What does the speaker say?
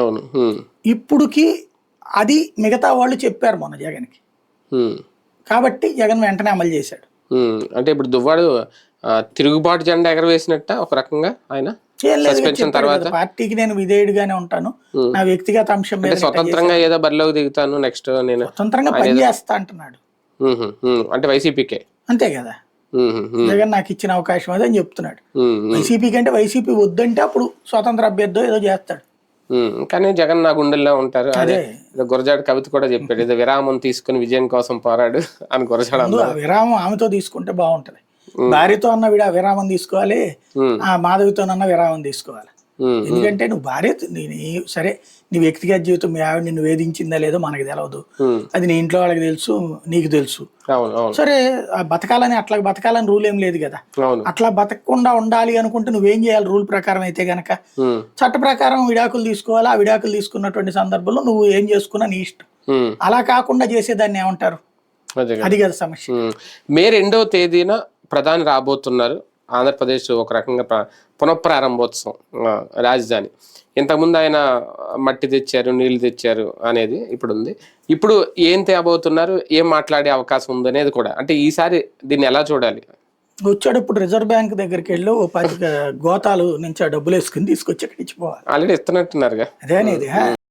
అవును. ఇప్పుడుకి అది మిగతా వాళ్ళు చెప్పారు మొన్న జగన్కి, కాబట్టి జగన్ వెంటనే అమలు చేశాడు. అంటే ఇప్పుడు దువ్వాడు తిరుగుబాటు జెండా ఎగరవేసినట్ట ఒక రకంగా ఆయన సస్పెన్షన్ తర్వాత పార్టీకి నేను విధేయుడిగానే ఉంటాను, నా వ్యక్తిగత అంశం మీద స్వతంత్రంగా ఏదో బరిలోకి దిగుతాను నెక్స్ట్ నేను స్వతంత్రంగా పనిచేస్తా అంటున్నాడు. అంటే వైసీపీకే అంతే కదా, జగన్ నాకు ఇచ్చిన అవకాశం అదే అని చెప్తున్నాడు. వైసీపీ కంటే వైసీపీ వద్దంటే అప్పుడు స్వతంత్ర అభ్యర్థి ఏదో చేస్తాడు. కానీ జగన్ నా గుండెల్లో ఉంటారు. అదే గురజాడ కవిత కూడా చెప్పాడు, ఏదో విరామం తీసుకుని విజయం కోసం పోరాడు అని. గురజాడ విరామం ఆమెతో తీసుకుంటే బాగుంటది, భార్యతో అన్న విరామం తీసుకోవాలి, ఆ మాధవితోనన్న విరామం తీసుకోవాలి. ఎందుకంటే నువ్వు భార్య సరే, నీ వ్యక్తిగత జీవితం మీ ఆవిడ నిన్ను వేధించిందా లేదో మనకు తెలియదు, అది నీ ఇంట్లో వాళ్ళకి తెలుసు, నీకు తెలుసు. సరే, అట్లా బతకాలని రూల్ ఏం లేదు కదా. అట్లా బతకకుండా ఉండాలి అనుకుంటే నువ్వేం చేయాలి? రూల్ ప్రకారం అయితే గనక చట్ట ప్రకారం విడాకులు తీసుకోవాలి. ఆ విడాకులు తీసుకున్నటువంటి సందర్భంలో నువ్వు ఏం చేసుకున్నా నీ ఇష్టం. అలా కాకుండా చేసేదాన్ని ఏమంటారు? అది కదా సమస్య. మే 2వ తేదీన ప్రధాని రాబోతున్నారు. ఆంధ్రప్రదేశ్ ఒక రకంగా పునఃప్రారంభోత్సవం రాజధాని. ఇంతకుముందు ఆయన మట్టి తెచ్చారు, నీళ్లు తెచ్చారు అనేది ఇప్పుడు ఉంది. ఇప్పుడు ఏం తేబోతున్నారు, ఏం మాట్లాడే అవకాశం ఉంది అనేది కూడా, అంటే ఈసారి దీన్ని ఎలా చూడాలి? వచ్చాడు ఇప్పుడు రిజర్వ్ బ్యాంక్ దగ్గరికి వెళ్ళి 10 గోతాలు నుంచి ఆ డబ్బులు వేసుకుని తీసుకొచ్చి ఇక్కడ ఇచ్చిపోవాలి. ఆల్రెడీ ఇస్తున్నట్టున్నారుగా. అదే అనేది